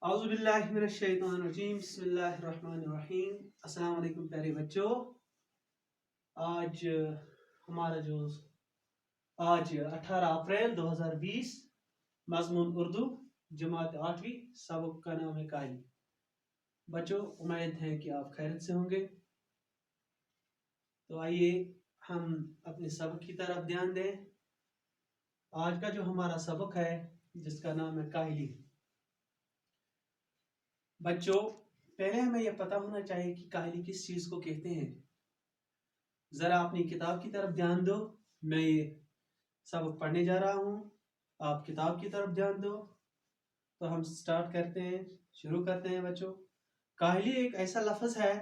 اعوذ باللہ من الشیطان الرجیم بسم اللہ الرحمن الرحیم۔ السلام علیکم پیارے بچوں۔ آج ہمارا جو آج 18 اپریل 2020 مضمون اردو جماعت 8ویں سبق کا نام ہے کاہلی۔ بچوں امید ہے کہ آپ خیریت سے ہوں گے، تو آئیے ہم اپنے سبق کی طرف دھیان دیں۔ آج کا جو ہمارا سبق ہے جس کا نام ہے کاہلی۔ بچوں پہلے ہمیں یہ پتا ہونا چاہیے کہ کاہلی کس چیز کو کہتے ہیں۔ ذرا اپنی کتاب کی طرف دھیان دو، میں یہ سبق پڑھنے جا رہا ہوں، آپ کتاب کی طرف دھیان دو۔ تو ہم سٹارٹ کرتے ہیں، شروع کرتے ہیں بچوں۔ کاہلی ایک ایسا لفظ ہے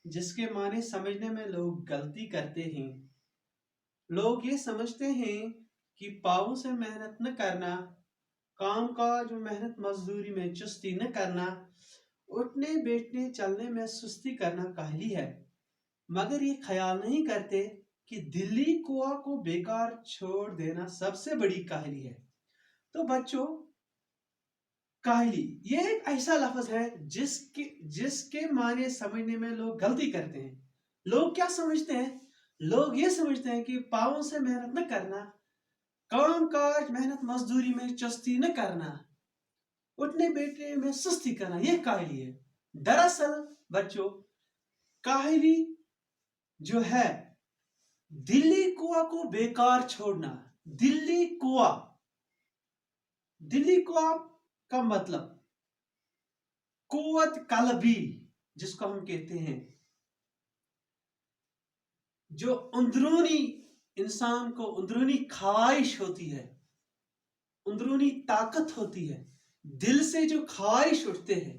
جس کے معنی سمجھنے میں لوگ غلطی کرتے ہیں۔ لوگ یہ سمجھتے ہیں کہ پاؤں سے محنت نہ کرنا، کام کاج و محنت مزدوری میں چستی نہ کرنا، اٹھنے بیٹھنے چلنے میں سستی کرنا کاہلی ہے، مگر یہ خیال نہیں کرتے کہ دلی کنواں کو بیکار چھوڑ دینا سب سے بڑی کاہلی ہے۔ تو بچوں کاہلی یہ ایک ایسا لفظ ہے جس کے معنی سمجھنے میں لوگ غلطی کرتے ہیں۔ لوگ کیا سمجھتے ہیں؟ لوگ یہ سمجھتے ہیں کہ پاؤں سے محنت نہ کرنا، کام کاج محنت مزدوری میں چستی نہ کرنا، اٹھنے بیٹھنے میں سستی کرنا، یہ کاہلی ہے۔ دراصل بچوں کاہلی جو ہے دلی کنواں کو بیکار چھوڑنا۔ دلی کنواں کا مطلب قوت قلبی جس کو ہم کہتے ہیں، جو اندرونی انسان کو اندرونی خواہش ہوتی ہے، اندرونی طاقت ہوتی ہے، دل سے جو خواہش اٹھتے ہیں،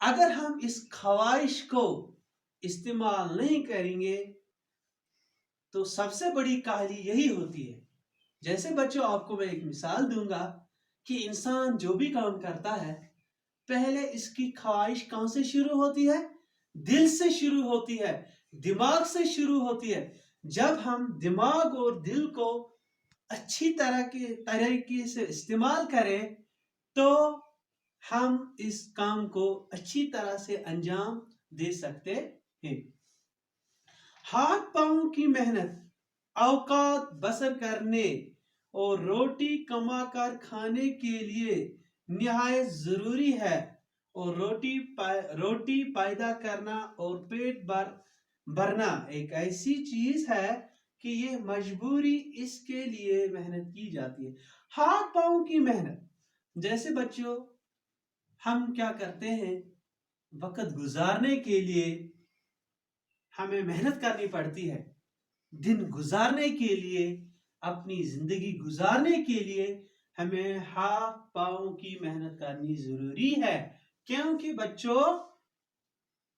اگر ہم اس خواہش کو استعمال نہیں کریں گے تو سب سے بڑی کاہلی یہی ہوتی ہے۔ جیسے بچوں آپ کو میں ایک مثال دوں گا کہ انسان جو بھی کام کرتا ہے پہلے اس کی خواہش کہاں سے شروع ہوتی ہے؟ دل سے شروع ہوتی ہے، دماغ سے شروع ہوتی ہے۔ جب ہم دماغ اور دل کو اچھی طریقے سے استعمال کریں تو ہم اس کام کو اچھی طرح سے انجام دے سکتے ہیں۔ ہاتھ پاؤں کی محنت اوقات بسر کرنے اور روٹی کما کر کھانے کے لیے نہایت ضروری ہے، اور روٹی پیدا کرنا اور پیٹ بھرنا ایک ایسی چیز ہے کہ یہ مجبوری اس کے لیے محنت کی جاتی ہے۔ ہاتھ پاؤں کی محنت، جیسے بچوں ہم کیا کرتے ہیں، وقت گزارنے کے لیے ہمیں محنت کرنی پڑتی ہے، دن گزارنے کے لیے، اپنی زندگی گزارنے کے لیے ہمیں ہاتھ پاؤں کی محنت کرنی ضروری ہے۔ کیونکہ بچوں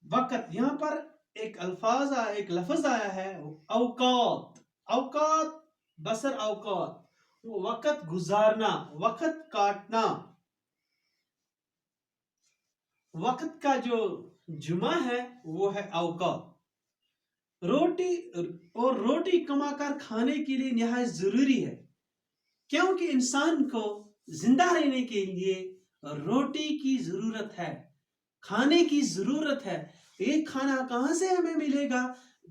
وقت، یہاں پر ایک لفظ آیا ہے اوقات بسر اوقات، وقت گزارنا، وقت کاٹنا۔ وقت کا جو جمع ہے وہ ہے اوقات۔ روٹی کما کر کھانے کے لیے نہایت ضروری ہے، کیونکہ انسان کو زندہ رہنے کے لیے روٹی کی ضرورت ہے، کھانے کی ضرورت ہے۔ یہ کھانا کہاں سے ہمیں ملے گا؟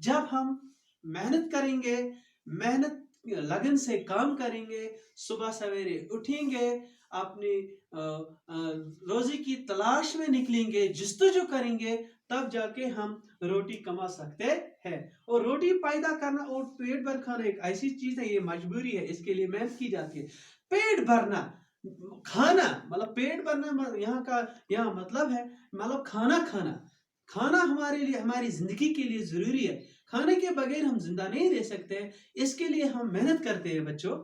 جب ہم محنت کریں گے، لگن سے کام کریں گے، صبح سویرے اٹھیں گے، اپنی روزی کی تلاش میں نکلیں گے، جستجو کریں گے، تب جا کے ہم روٹی کما سکتے ہیں۔ اور روٹی پیدا کرنا اور پیٹ بھر کھانا ایک ایسی چیز ہے، یہ مجبوری ہے، اس کے لیے محنت کی جاتی ہے۔ پیٹ بھرنا، کھانا مطلب پیٹ بھرنا یہاں مطلب ہے مطلب کھانا ہمارے لیے، ہماری زندگی کے لیے ضروری ہے۔ کھانے کے بغیر ہم زندہ نہیں رہ سکتے، اس کے لیے ہم محنت کرتے ہیں بچوں۔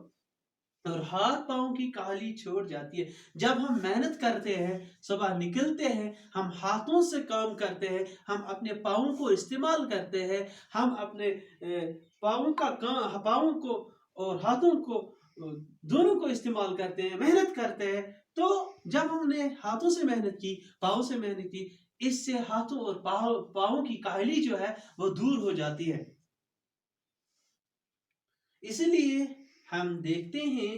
اور ہاتھ پاؤں کی کاہلی چھوڑ جاتی ہے جب ہم محنت کرتے ہیں، صبح نکلتے ہیں، ہم ہاتھوں سے کام کرتے ہیں، ہم اپنے پاؤں کو استعمال کرتے ہیں، ہم اپنے پاؤں کو اور ہاتھوں کو دونوں کو استعمال کرتے ہیں، محنت کرتے ہیں۔ تو جب ہم نے ہاتھوں سے محنت کی، پاؤں سے محنت کی، اس سے ہاتھوں اور پاؤں کی کاہلی جو ہے وہ دور ہو جاتی ہے۔ اسی لیے ہم دیکھتے ہیں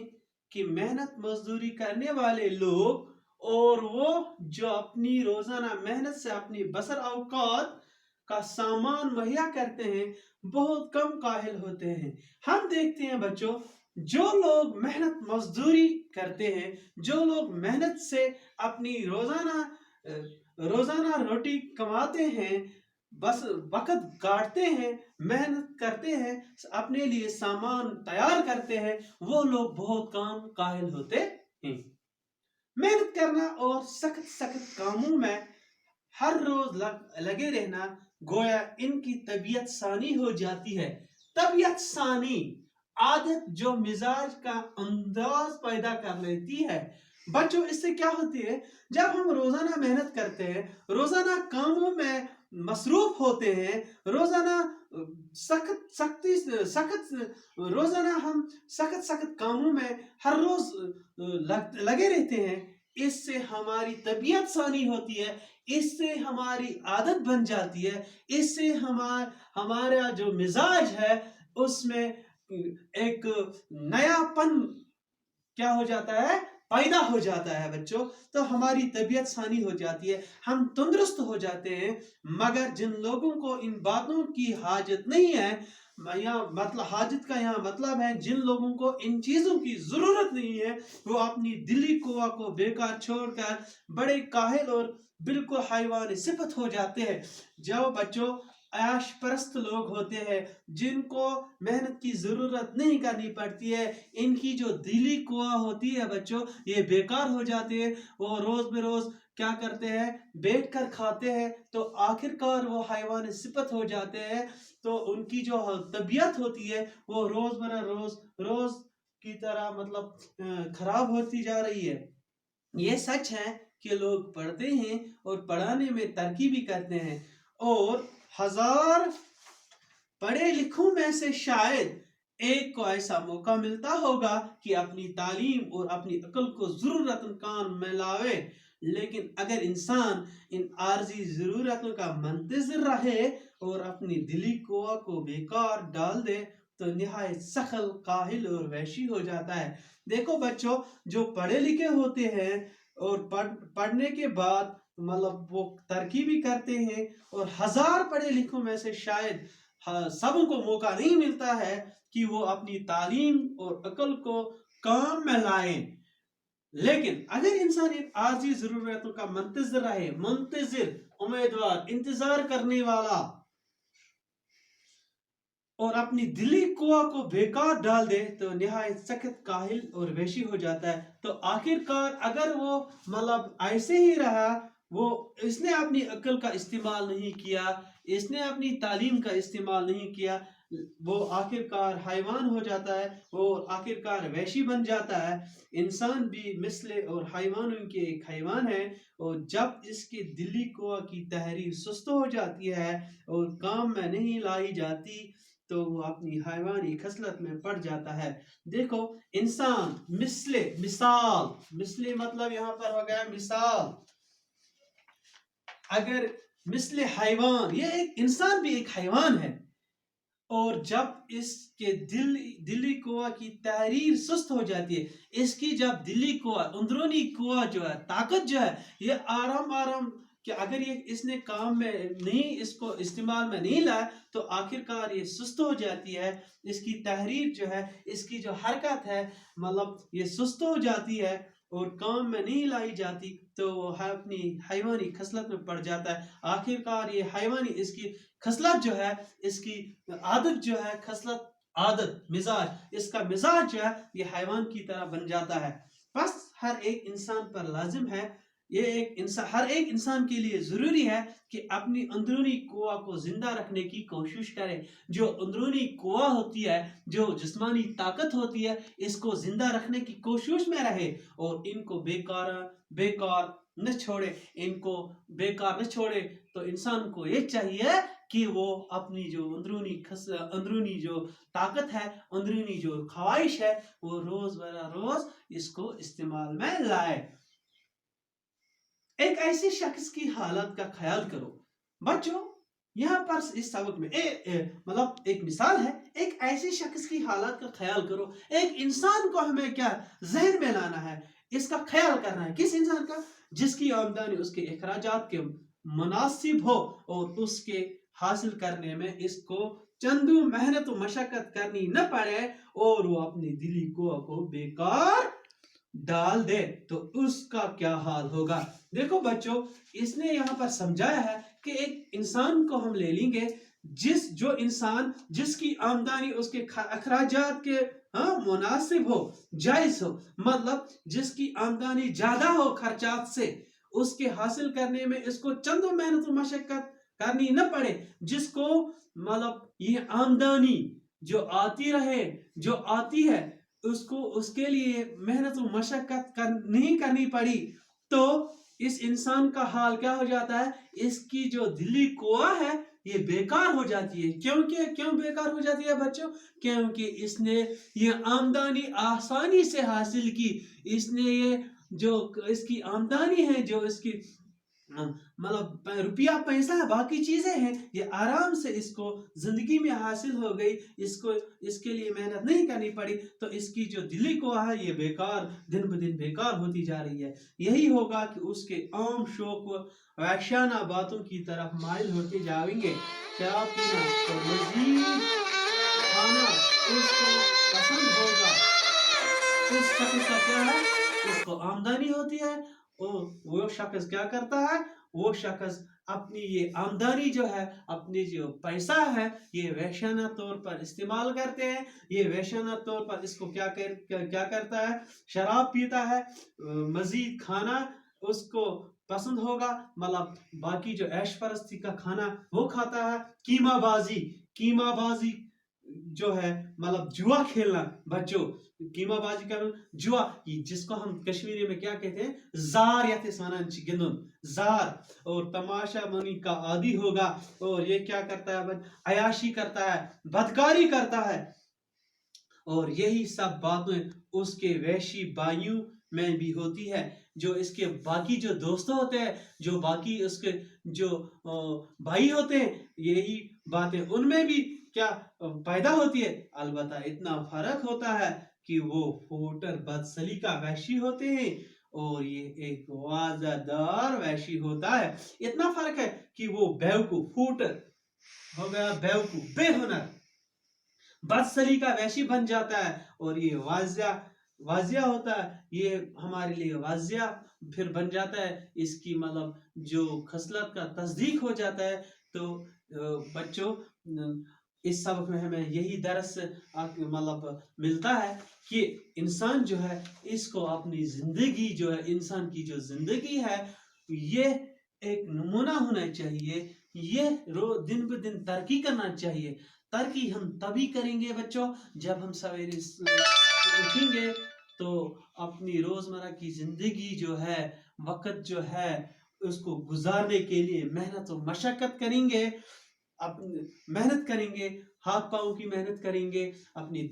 کہ محنت مزدوری کرنے والے لوگ اور وہ جو اپنی روزانہ محنت سے اپنی بسر اوقات کا سامان مہیا کرتے ہیں بہت کم کاہل ہوتے ہیں۔ ہم دیکھتے ہیں بچوں، جو لوگ محنت مزدوری کرتے ہیں، جو لوگ محنت سے اپنی روزانہ روٹی کماتے ہیں، بس وقت کاٹتے ہیں، محنت کرتے ہیں، اپنے لیے سامان تیار کرتے ہیں، وہ لوگ بہت کم کاہل ہوتے ہیں۔ محنت کرنا اور سخت سخت کاموں میں ہر روز لگے رہنا گویا ان کی طبیعت ثانی ہو جاتی ہے۔ طبیعت ثانی عادت جو مزاج کا انداز پیدا کر لیتی ہے۔ بچوں، اس سے کیا ہوتی ہے؟ جب ہم روزانہ محنت کرتے ہیں، روزانہ کاموں میں مصروف ہوتے ہیں، روزانہ روزانہ ہم سخت کاموں میں ہر روز لگے رہتے ہیں، اس سے ہماری طبیعت ثانی ہوتی ہے، اس سے ہماری عادت بن جاتی ہے، اس سے ہمارا جو مزاج ہے اس میں ایک نیا پن کیا ہو جاتا ہے؟ پیدا ہو جاتا ہے بچوں۔ تو ہماری طبیعت ثانی ہو جاتی ہے، ہم تندرست ہو جاتے ہیں۔ مگر جن لوگوں کو ان باتوں کی حاجت نہیں ہے، حاجت کا یہاں مطلب ہے جن لوگوں کو ان چیزوں کی ضرورت نہیں ہے، وہ اپنی دلی قوہ کو بیکار چھوڑ کر بڑے کاہل اور بالکل حیوانی صفت ہو جاتے ہیں۔ جو بچوں عیش پرست لوگ ہوتے ہیں، جن کو محنت کی ضرورت نہیں کرنی پڑتی ہے، ان کی جو دلی قوہ ہوتی ہے بچوں، یہ بیکار ہو جاتے ہیں۔ وہ روز بروز کیا کرتے ہیں؟ بیٹھ کر کھاتے ہیں، تو آخر کار وہ حیوان صفت ہو جاتے ہیں۔ تو ان کی جو طبیعت ہوتی ہے وہ روز کی طرح خراب ہوتی جا رہی ہے۔ یہ سچ ہے کہ لوگ پڑھتے ہیں اور پڑھانے میں ترقی بھی کرتے ہیں، اور ہزار پڑھے لکھوں میں سے شاید ایک کو ایسا موقع ملتا ہوگا کہ اپنی تعلیم اور اپنی عقل کو ضرورت کام میں لاوے۔ لیکن اگر انسان ان عارضی ضرورتوں کا منتظر رہے اور اپنی دلی قوہ کو بیکار ڈال دے تو نہایت سخل، کاہل اور وحشی ہو جاتا ہے۔ دیکھو بچوں، جو پڑھے لکھے ہوتے ہیں اور پڑھنے کے بعد وہ ترقی بھی کرتے ہیں، اور ہزار پڑھے لکھوں میں سے شاید سب کو موقع نہیں ملتا ہے کہ وہ اپنی تعلیم اور عقل کو کام میں لائیں۔ لیکن اگر انسان ان عارضی ضرورتوں کا منتظر رہے، امیدوار، انتظار کرنے والا، اور اپنی دلی قوہ کو بیکار ڈال دے تو نہایت سخت، کاہل اور وحشی ہو جاتا ہے۔ تو آخر کار اگر وہ ایسے ہی رہا، اس نے اپنی عقل کا استعمال نہیں کیا، اس نے اپنی تعلیم کا استعمال نہیں کیا، وہ آخر کار حیوان ہو جاتا ہے، وہ آخر کار وحشی بن جاتا ہے۔ انسان بھی مثل اور حیوانوں کے ایک حیوان ہے، اور جب اس کی دلی قوہ کی تحریر سست ہو جاتی ہے اور کام میں نہیں لائی جاتی تو وہ اپنی حیوانی خصلت میں پڑ جاتا ہے۔ دیکھو، انسان مثل مطلب یہاں پر ہو گیا مثال۔ اگر مثل حیوان، یہ ایک انسان بھی ایک حیوان ہے، اور جب اس کے دلی قوہ کی تحریر سست ہو جاتی ہے، اس کی جب دلی قوہ، اندرونی قوہ جو ہے، طاقت جو ہے، یہ آرام کہ اگر اس نے کام میں نہیں، اس کو استعمال میں نہیں لایا تو آخر کار یہ سست ہو جاتی ہے۔ اس کی تحریر جو ہے، اس کی جو حرکت ہے، یہ سست ہو جاتی ہے اور کام میں نہیں لائی جاتی تو وہ اپنی حیوانی خصلت میں پڑ جاتا ہے۔ آخر کار یہ حیوانی، اس کی خصلت جو ہے، اس کی عادت جو ہے، مزاج، اس کا مزاج جو ہے یہ حیوان کی طرح بن جاتا ہے۔ بس ہر ایک انسان پر لازم ہے، ہر ایک انسان کے لیے ضروری ہے کہ اپنی اندرونی قوہ کو زندہ رکھنے کی کوشش کرے۔ جو اندرونی قوہ ہوتی ہے، جو جسمانی طاقت ہوتی ہے، اس کو زندہ رکھنے کی کوشش میں رہے، اور ان کو بیکار نہ چھوڑے، تو انسان کو یہ چاہیے کہ وہ اپنی جو اندرونی جو طاقت ہے، اندرونی جو خواہش ہے، وہ روز بروز اس کو استعمال میں لائے۔ ایک ایسے شخص کی حالت کا خیال کرو بچوں، یہاں پر اس سبق میں ایک مثال ہے۔ ایک ایسے شخص کی حالت کا خیال کرو، ایک انسان کو ہمیں کیا ذہن میں لانا ہے، اس کا خیال کرنا ہے۔ کس انسان کا؟ جس کی آمدنی اس کے اخراجات کے مناسب ہو اور اس کے حاصل کرنے میں اس کو چندوں محنت و مشقت کرنی نہ پڑے اور وہ اپنی دلی کو بیکار ڈال دے تو اس کا کیا حال ہوگا. دیکھو بچوں اس نے یہاں پر سمجھایا ہے کہ ایک انسان کو ہم لے لیں گے جو انسان جس کی آمدنی اس کے اخراجات کے مناسب ہو جائز ہو مطلب جس کی آمدنی زیادہ ہو خرچات سے اس کے حاصل کرنے میں اس کو چند محنت و مشقت کرنی نہ پڑے جس کو مطلب یہ آمدنی جو آتی رہے جو آتی ہے اس کو اس کے لیے محنت و مشقت نہیں کرنی پڑی تو اس انسان کا حال کیا ہو جاتا ہے اس کی جو دلی قوہ ہے یہ بیکار ہو جاتی ہے. کیوں بیکار ہو جاتی ہے بچوں؟ کیونکہ اس نے یہ آمدنی آسانی سے حاصل کی. اس نے یہ جو اس کی آمدنی ہے جو اس کی مطلب روپیہ پیسہ ہے باقی چیزیں ہیں یہ آرام سے اس کو زندگی میں حاصل ہو گئی اس کے لیے محنت نہیں کرنی پڑی تو اس کی جو دلی قوہ ہے یہ بیکار دن بدن بیکار ہوتی جا رہی ہے. یہی ہوگا کہ اس کے عام شوق و وحشیانہ باتوں کی طرف مائل ہوتے جائیں گے. شراب پینا اور مزید کھانا اس کو پسند ہوگا. اس شخص کا کیا ہے اس کو آمدنی ہوتی ہے اور وہ شخص کیا کرتا ہے وہ شخص اپنی یہ آمدنی جو ہے اپنی جو پیسہ ہے یہ وحشیانہ طور پر استعمال کرتے ہیں. یہ وحشیانہ طور پر اس کو کیا کرتا ہے شراب پیتا ہے مزید کھانا اس کو پسند ہوگا مطلب باقی جو عیش پرستی کا کھانا وہ کھاتا ہے. کیما بازی جو ہے مطلب جوا کھیلنا بچوں کیما بازی کرنا جوا جس کو ہم کشمیری میں کیا کہتے ہیں زار یتھ ونان چھ گندن زار اور تماشا منی کا عادی ہوگا اور یہ کیا کرتا ہے عیاشی کرتا ہے بدکاری کرتا ہے اور یہی سب باتیں اس کے وحشی بھائیوں میں بھی ہوتی ہے. جو اس کے باقی جو دوست ہوتے ہیں جو باقی اس کے جو بھائی ہوتے ہیں یہی باتیں ان میں بھی کیا پیدا ہوتی ہے. البتہ اتنا فرق ہوتا ہے کہ وہ ہوٹر بد سلیقہ وحشی ہوتے ہیں اور یہ ایک واضح دار وحشی ہوتا ہے. اتنا فرق ہے کہ وہ بیوقوف ہوٹر ہو گیا بیوقوف بے ہنر بد سلیقہ وحشی بن جاتا ہے اور یہ واضح ہوتا ہے یہ ہمارے لیے واضح پھر بن جاتا ہے اس کی مطلب جو خصلت کا تصدیق ہو جاتا ہے. تو بچوں اس سبق میں ہمیں یہی درس مطلب ملتا ہے کہ انسان جو ہے اس کو اپنی زندگی جو ہے انسان کی جو زندگی ہے یہ ایک نمونہ ہونا چاہیے. یہ دن بدن ترقی کرنا چاہیے. ترقی ہم تبھی کریں گے بچوں جب ہم سویرے اٹھیں گے تو اپنی روزمرہ کی زندگی جو ہے وقت جو ہے اس کو گزارنے کے لیے محنت و مشقت کریں گے محنت کریں گے ہاتھ پاؤں کی محنت کریں گے اپنی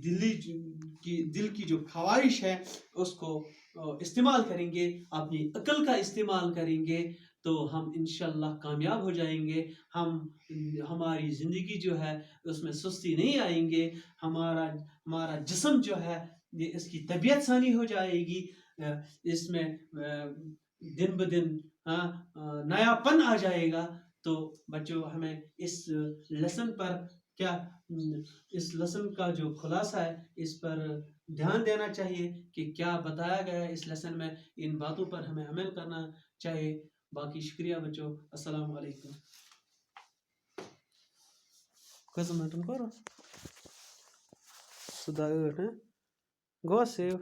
دل کی جو خواہش ہے اس کو استعمال کریں گے اپنی عقل کا استعمال کریں گے تو ہم انشاءاللہ کامیاب ہو جائیں گے. ہماری زندگی جو ہے اس میں سستی نہیں آئیں گے. ہمارا جسم جو ہے یہ اس کی طبیعت ثانی ہو جائے گی. اس میں دن بدن نیا پن آ جائے گا. تو بچوں ہمیں اس لیسن پر اس لیسن کا جو خلاصہ ہے اس پر دھیان دینا چاہیے کہ کیا بتایا گیا ہے اس لیسن میں ان باتوں پر ہمیں عمل کرنا چاہیے. باقی شکریہ بچوں. السلام علیکم. کٔژن مِنٹن کوٚر؟ 8 گوٚو سیو.